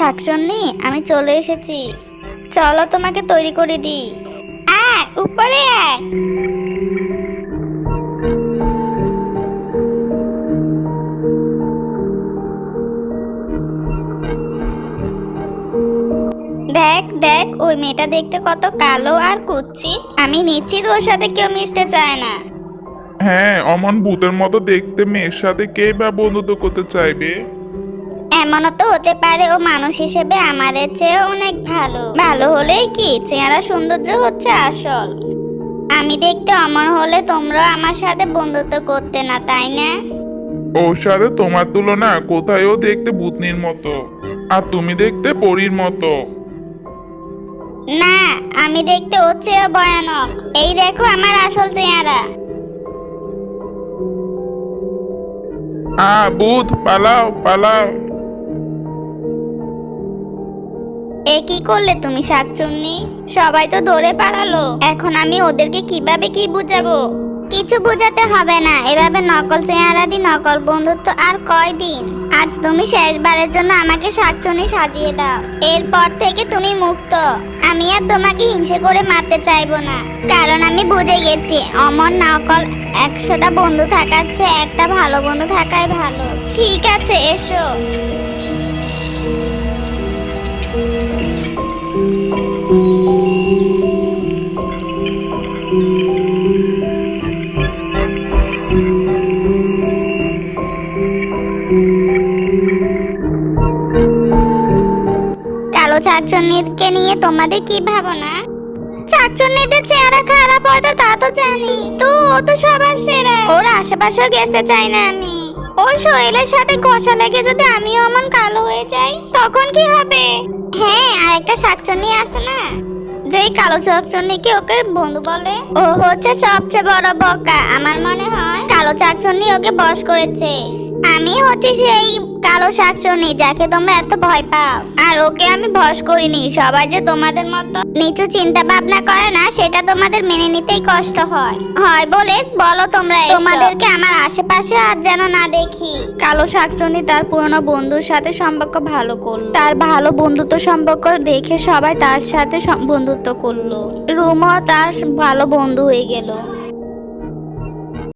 শাকচুন্নি, আমি চলে এসেছি। চলো তোমাকে তৈরি করে দিই। উপরে আয়। দেখ দেখ, ওই মেয়েটা দেখতে কত কালো আর কুৎসিত। আমি নিশ্চিত ওর সাথে কেউ মিশতে চায় না। হ্যাঁ, অমন ভূতের মতো দেখতে মেয়ের সাথে কে বা বন্ধুত্ব করতে চাইবে? এমনও তো হতে পারে ও মানুষ হিসেবে আমাদের চেয়ে অনেক ভালো। ভালো হলেই কি, চেহারা সৌন্দর্য হচ্ছে আসল। আমি দেখতে অমন হলে তোমরা আমার সাথে বন্ধুত্ব করতে না, তাই না? ওর সাথে তোমার তুলনা কোথায়? ও দেখতে ভূতনির মতো, আর তুমি দেখতে পরীর মতো। না, আমি দেখতে ওর চেয়ে ভয়ানক। এই দেখো আমার আসল চেহারা। ভূত, পালাও পালাও। এ কি করলে তুমি শাকচুন্নি? সবাই তো ধরে পালালো, এখন আমি ওদেরকে কিভাবে কি বুঝাবো? কিছু বুঝাতে হবে না, এভাবে নকল চেহারা দি নকল বন্ধুত্ব আর কয়দিন? আজ তুমি শেষবারের জন্য আমাকে শাকচুন্নি সাজিয়ে দাও। এরপর থেকে তুমি মুক্ত। আমি আর তোমাকে হিংসে করে মারতে চাইবো না, কারণ আমি বুঝে গেছি অমন নকল 100টা বন্ধু থাকার চেয়ে একটা ভালো বন্ধু থাকাই ভালো। ঠিক আছে, এসো। কালো শাকচুন্নিকে নিয়ে তোমাদের কি ভাবনা? শাকচুন্নিদের চেহারা খারাপ হয়তো তা তো জানি, তো ও তো সবার সেরা। ওর আশেপাশেও গেতে চাই না আমি। ওর শরীরের সাথে ঘষা লেগে যদি আমিও অমন কালো হয়ে যাই, তখন কি হবে? হ্যাঁ, আর একটা শাকচুন্নি আছে না, যেই কালো শাকচুন্নিকে ওকে বন্ধু বলে, ও হচ্ছে সবচেয়ে বড় বোকা। আমার মনে হয় কালো শাকচুন্নি ওকে বশ করেছে। আমি হচ্ছে সেই কালো শাকচুন্নি যাকে তোমরা এত ভয় পাও, আর ওকে আমি বশ করিনি। সবাই যে তোমাদের মতো নিচু চিন্তা ভাবনা করে না, সেটা তোমাদের মেনে নিতেই কষ্ট হয় বলে বলো তোমরা। তোমাদেরকে আমার আশেপাশে আর যেন না দেখি। কালো শাকচুন্নি তার পুরনো বন্ধুর সাথে সম্পর্ক ভালো করলো। তার ভালো বন্ধুত্ব সম্পর্ক দেখে সবাই তার সাথে বন্ধুত্ব করলো। রুমও তার ভালো বন্ধু হয়ে গেল।